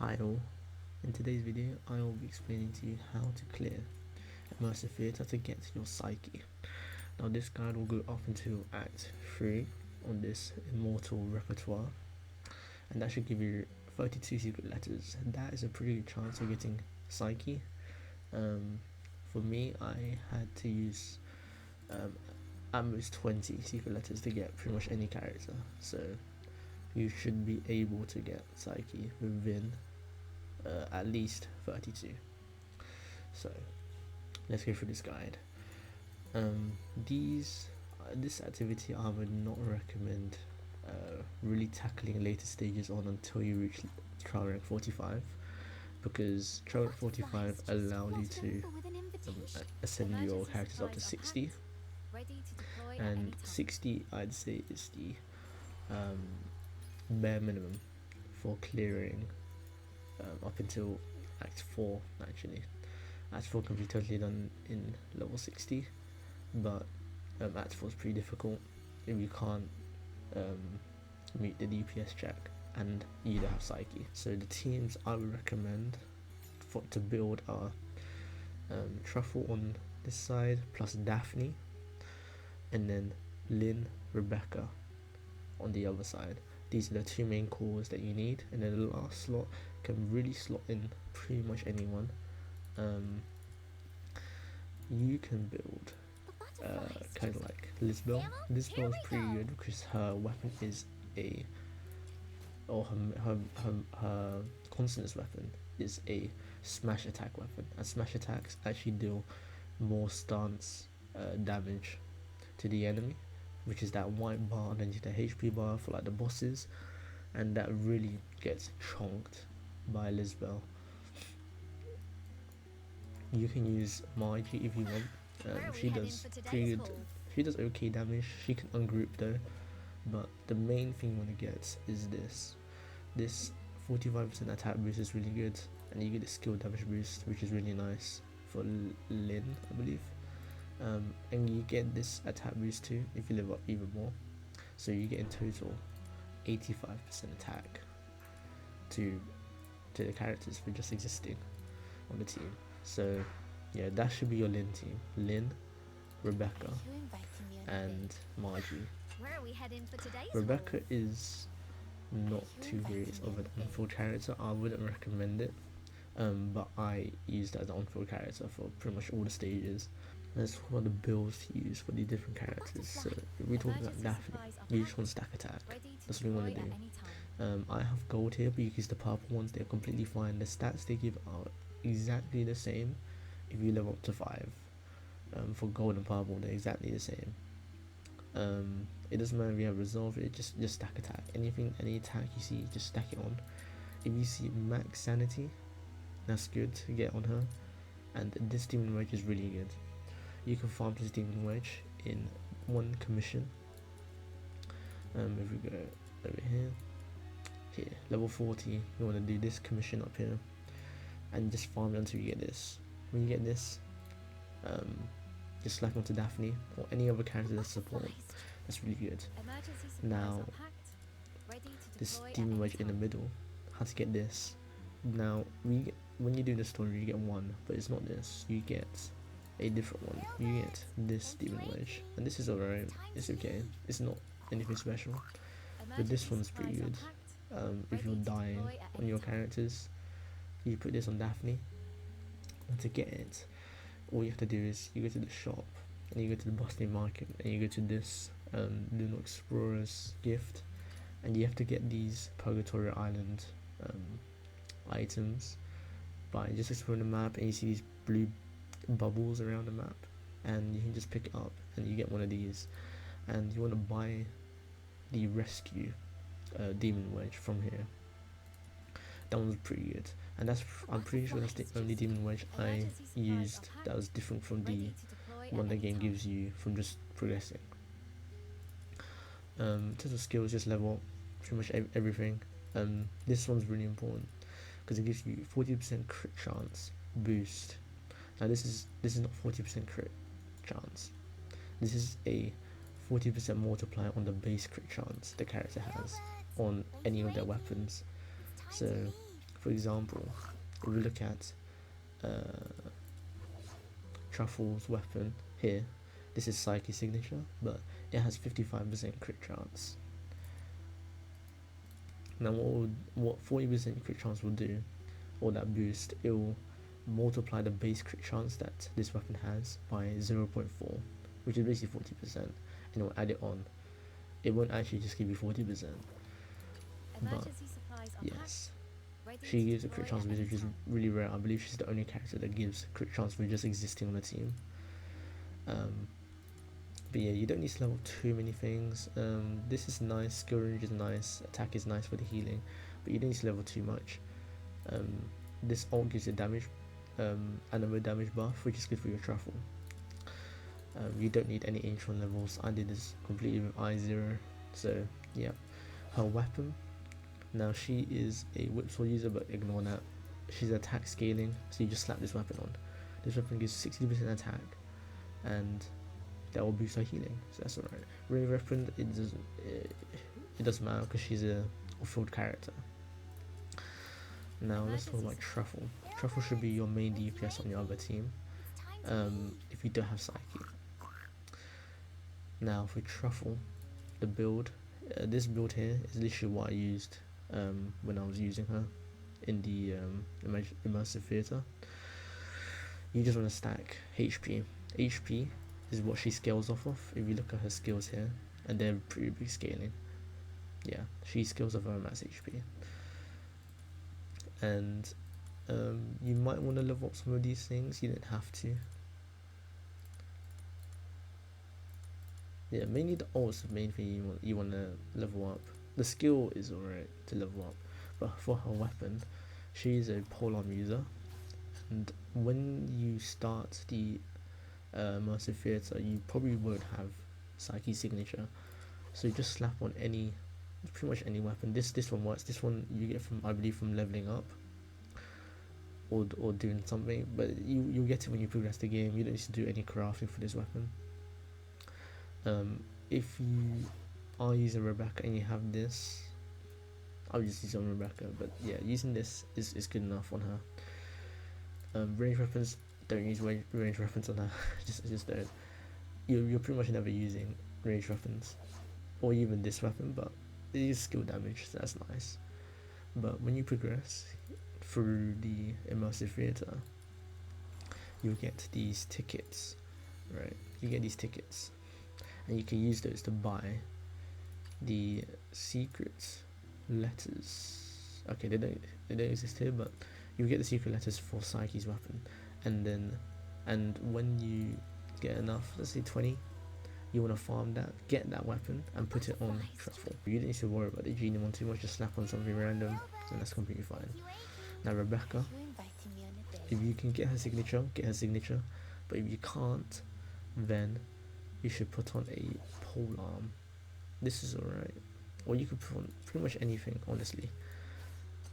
Hi all, in today's video I will be explaining to you how to clear Immersive Theatre to get to your Psyche. Now this guide will go up until Act 3 on this Immortal repertoire, and that should give you 32 secret letters. That is a pretty good chance of getting Psyche. For me, I had to use at most 20 secret letters to get pretty much any character, so you should be able to get Psyche within at least 32. So let's go through this guide. This activity I would not recommend really tackling later stages on until you reach trial rank 45, because trial rank 45 allows you to ascend your characters up to 60, and 60 I'd say is the bare minimum for clearing up until Act 4. Actually, Act 4 can be totally done in level 60, but Act 4 is pretty difficult if you can't meet the DPS check and you don't have Psyche. So the teams I would recommend to build are Truffle on this side, plus Daphne, and then Lynn, Rebecca on the other side. These are the two main cores that you need, and then the last slot can really slot in pretty much anyone. You can build kind of like Lisbel. Lisbel is pretty good because her weapon is her consonance weapon is a smash attack weapon, and smash attacks actually deal more stance damage to the enemy, which is that white bar underneath the HP bar for like the bosses, and that really gets chonked by Lisbel. You can use Margie if you want. She does pretty good. She does okay damage. She can ungroup though, but the main thing you want to get is this 45% attack boost is really good, and you get a skill damage boost, which is really nice for Lynn, I believe. And you get this attack boost too if you live up even more, so you get in total 85% attack to the characters for just existing on the team. So yeah, that should be your Lynn team: Lynn, Rebecca, and Margie. Rebecca is not too great of an on-field character. I wouldn't recommend it, but I used it as an on-field character for pretty much all the stages. Let's talk about the builds to use for the different characters. So if we talk about Daphne, you just want stack attack. That's what we want to do. I have gold here, but you can use the purple ones. They're completely fine. The stats they give are exactly the same if you level up to 5. For gold and purple, they're exactly the same. It doesn't matter if you have resolve. It just stack attack. Any attack you see, just stack it on. If you see max sanity, that's good to get on her. And this demon wedge is really good. You can farm this demon wedge in 1 commission. If we go over here, level 40, you want to do this commission up here, and just farm it until you get this. When you get this, just slap onto Daphne or any other character that support. That's really good. Now, this demon wedge in the middle, how to get this? Now, when you do the story, you get 1, but it's not this. You get a different one. You get this demon wedge, and this is alright. It's okay. It's not anything special, but this one's pretty good. If you're dying on your characters, you put this on Daphne, and to get it, all you have to do is you go to the shop, and you go to the Boston Market, and you go to this Lunar Explorer's gift, and you have to get these Purgatory Island items by just exploring the map, and you see these blue bubbles around the map, and you can just pick it up and you get one of these, and you want to buy the rescue demon wedge from here. That one's pretty good, and I'm pretty sure that's the only demon wedge I used that was different from the one the game gives you from just progressing. In terms of skills, just level up pretty much everything. This one's really important because it gives you 40% crit chance boost. Now this is not 40% crit chance. This is a 40% multiplier on the base crit chance the character has on any of their weapons. So For example, if we look at Truffle's weapon here, this is Psyche signature, but it has 55% crit chance. Now what 40% crit chance will do, or that boost, it will multiply the base crit chance that this weapon has by 0.4, which is basically 40%, and it will add it on. It won't actually just give you 40%, but yes, she gives a crit chance boost, which is really rare. I believe she's the only character that gives crit chance for just existing on the team. But yeah, you don't need to level too many things. This is nice, skill range is nice, attack is nice for the healing, but you don't need to level too much. This ult gives you damage, animal damage buff, which is good for your truffle. You don't need any ancient levels. I did this completely with I0, so yeah. Her weapon, now she is a whip sword user, but ignore that. She's attack scaling, so you just slap this weapon on. This weapon gives 60% attack, and that will boost her healing, so that's alright. Range weapon, it doesn't matter because she's a off-field character. Now let's talk about Truffle. Truffle should be your main DPS on your other team, if you don't have Psyche. Now for Truffle, the build, this build here is literally what I used when I was using her in the Immersive Theatre. You just want to stack HP. HP is what she scales off of. If you look at her skills here, and they're pretty big scaling. Yeah, she scales off her max HP. And you might want to level up some of these things. You don't have to. Yeah, mainly the ult is the main thing you want to level up. The skill is alright to level up, but for her weapon, she's a polearm user, and when you start the Immersive Theatre, you probably won't have Psyche signature, so you just slap on pretty much any weapon. This one works. This one you get from, I believe, from leveling up or doing something, but you get it when you progress the game. You don't need to do any crafting for this weapon. If you are using Rebecca and you have this, I'll just use on Rebecca, but yeah, using this is good enough on her. Range weapons, don't use range weapons on her. just don't. You're pretty much never using range weapons, or even this weapon, but it is skill damage, so that's nice. But when you progress through the Immersive Theatre, you'll get these tickets, right? You get these tickets, and you can use those to buy the secret letters. Okay, they don't exist here, but you get the secret letters for Psyche's weapon, and when you get enough, let's say 20, you want to farm that, get that weapon, and put it on Truffle. You don't need to worry about the genie one too much. Just slap on something random, and that's completely fine. Now Rebecca, if you can get her signature, but if you can't, then you should put on a polearm. This is alright, or you could put on pretty much anything, honestly,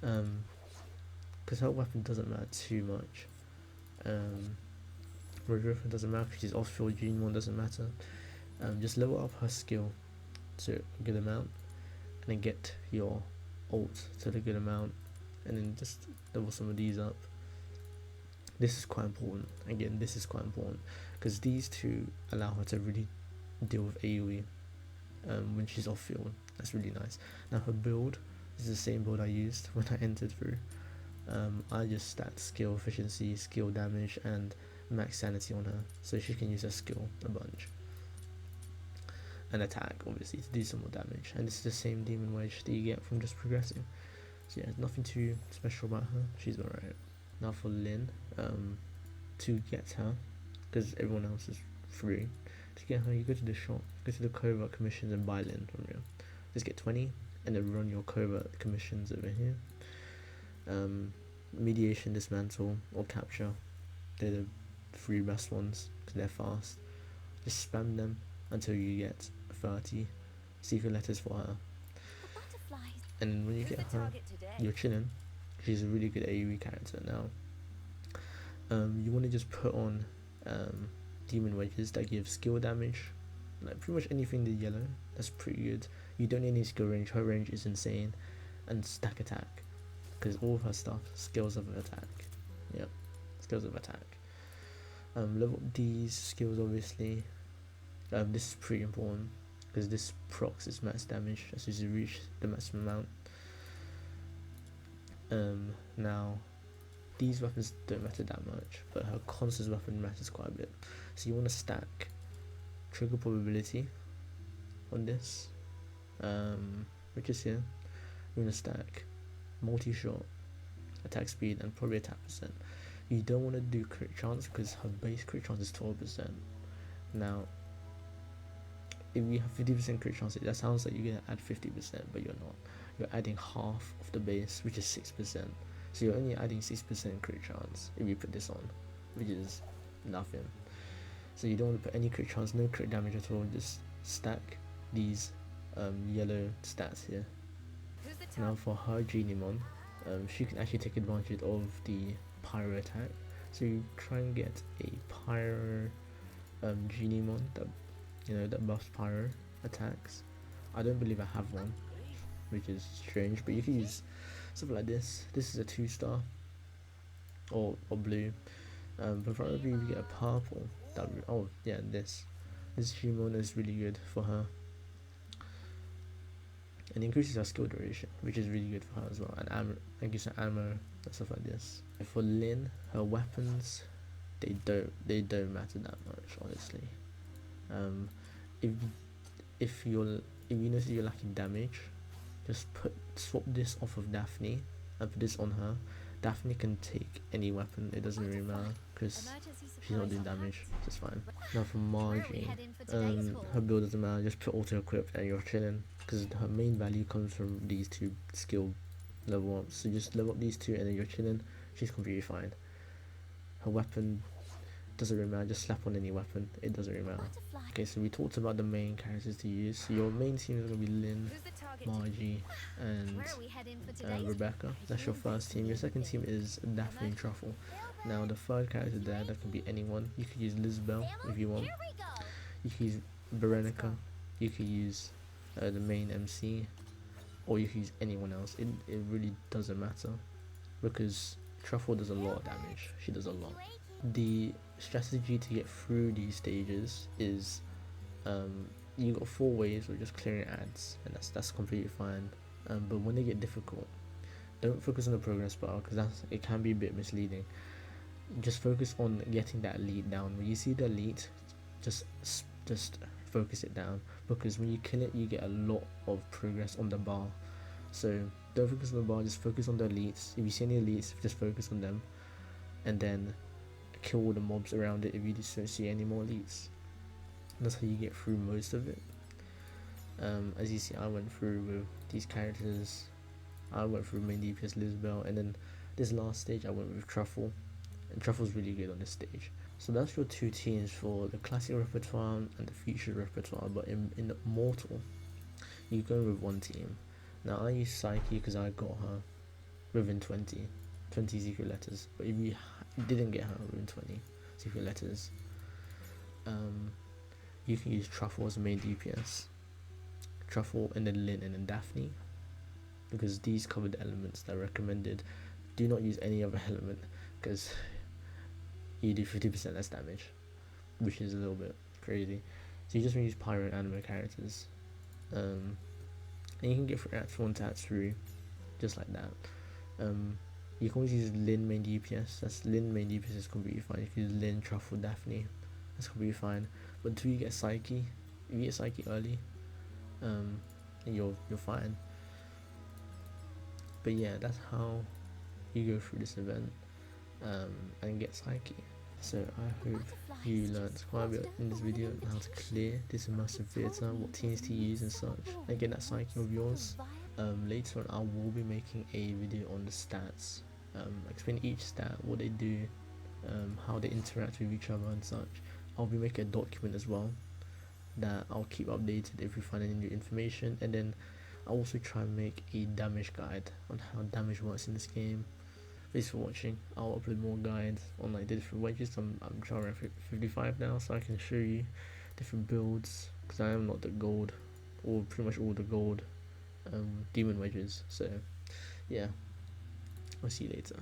because her weapon doesn't matter too much. Range weapon doesn't matter because she's off-field. Gene one doesn't matter. Just level up her skill to a good amount, and then get your ult to the good amount, and then just level some of these up. This is quite important. Again, this is quite important because these two allow her to really deal with AoE when she's off field. That's really nice. Now her build is the same build I used when I entered through. I just stacked skill efficiency, skill damage, and max sanity on her, so she can use her skill a bunch. And attack, obviously, to do some more damage. And this is the same demon wedge that you get from just progressing. So yeah, nothing too special about her. She's alright. Now for Lynn, to get her, because everyone else is free, to get her you go to the shop, go to the covert commissions and buy Lynn from here. Just get 20 and then run your covert commissions over here. Mediation, dismantle, or capture, they're the three best ones because they're fast. Just spam them until you get 30 secret letters for her, and when you get her, you're chilling. She's a really good AoE character now. You want to just put on demon wedges that give skill damage, like pretty much anything the yellow. That's pretty good. You don't need any skill range. Her range is insane, and stack attack. because all of her stuff skills of attack. Yep, skills of attack. Level up these skills obviously. This is pretty important because this procs its max damage as soon as you reach the maximum amount. Now these weapons don't matter that much, but her constant weapon matters quite a bit. So you want to stack trigger probability on this, which is here. You want to stack multi-shot, attack speed, and probably attack percent. You don't want to do crit chance because her base crit chance is 12%. Now, if you have 50% crit chance, that sounds like you're gonna add 50%, but you're not. You're adding half of the base, which is 6%. So you're only adding 6% crit chance if you put this on, which is nothing. So you don't want to put any crit chance, no crit damage at all. Just stack these yellow stats here. Now for her Genimon, she can actually take advantage of the Pyro attack. So you try and get a Pyro Genimon that buffs Pyro attacks. I don't believe I have one, which is strange, but you can use something like this. This is a 2-star or blue, but probably if you get a purple, this Genimon is really good for her. And increases her skill duration, which is really good for her as well, and gives her ammo and stuff like this. For Lyn, her weapons, they don't matter that much, honestly. If you notice you're lacking damage, just swap this off of Daphne and put this on her. Daphne can take any weapon, it doesn't really matter because she's not doing damage, so it's fine. Now for Margie, her build doesn't matter, just put auto equip and you're chilling because her main value comes from these two skill level ups. So just level up these two and then you're chilling, she's completely fine. Her weapon doesn't really matter, just slap on any weapon, it doesn't really matter. Okay, so we talked about the main characters to use. So your main team is going to be Lyn, Margie, and Rebecca. That's your first team. Your second team is Daphne and Truffle. Now the third character there, that can be anyone. You could use Lizbel if you want. You could use Veronica. You could use the main MC, or you could use anyone else. It really doesn't matter because Truffle does a lot of damage. She does a lot. The strategy to get through these stages is you got 4 ways of just clearing ads, and that's completely fine. But when they get difficult, don't focus on the progress bar because it can be a bit misleading. Just focus on getting that elite down. When you see the elite, just focus it down, because when you kill it, you get a lot of progress on the bar. So don't focus on the bar, just focus on the elites. If you see any elites, just focus on them, and then kill all the mobs around it if you just don't see any more elites. That's how you get through most of it. As you see, I went through with these characters. I went through main DPS Lizbel, and then this last stage I went with Truffle, and Truffle's really good on this stage. So that's your 2 teams for the classic repertoire and the future repertoire. But in Mortal, you go with 1 team. Now I use Psyche because I got her within 20 secret letters. But if you didn't get her within 20 secret letters, you can use Truffle as main DPS. Truffle and then Lyn and then Daphne, because these cover the elements that are recommended. Do not use any other element because you do 50% less damage, which is a little bit crazy. So you just want to use Pyro and Anima characters, and you can get from Act 1 to Act 3 just like that. You can always use Lyn main DPS. That's Lyn main DPS is completely fine. You can use Lyn, Truffle, Daphne. That's completely fine. But until you get Psyche, if you get Psyche early, you're fine. But yeah, that's how you go through this event and get Psyche. So I hope you learned quite a bit in this video on how to clear this immersive theatre, what teams to use and such, and get that Psyche of yours. Later on I will be making a video on the stats, explain each stat, what they do, how they interact with each other and such. I'll be making a document as well that I'll keep updated if we find any new information, and then I'll also try and make a damage guide on how damage works in this game. Thanks for watching. I'll upload more guides on like the different wedges. I'm trying around 55 now, so I can show you different builds, because I am not the gold, or pretty much all the gold demon wedges. So yeah, I'll see you later.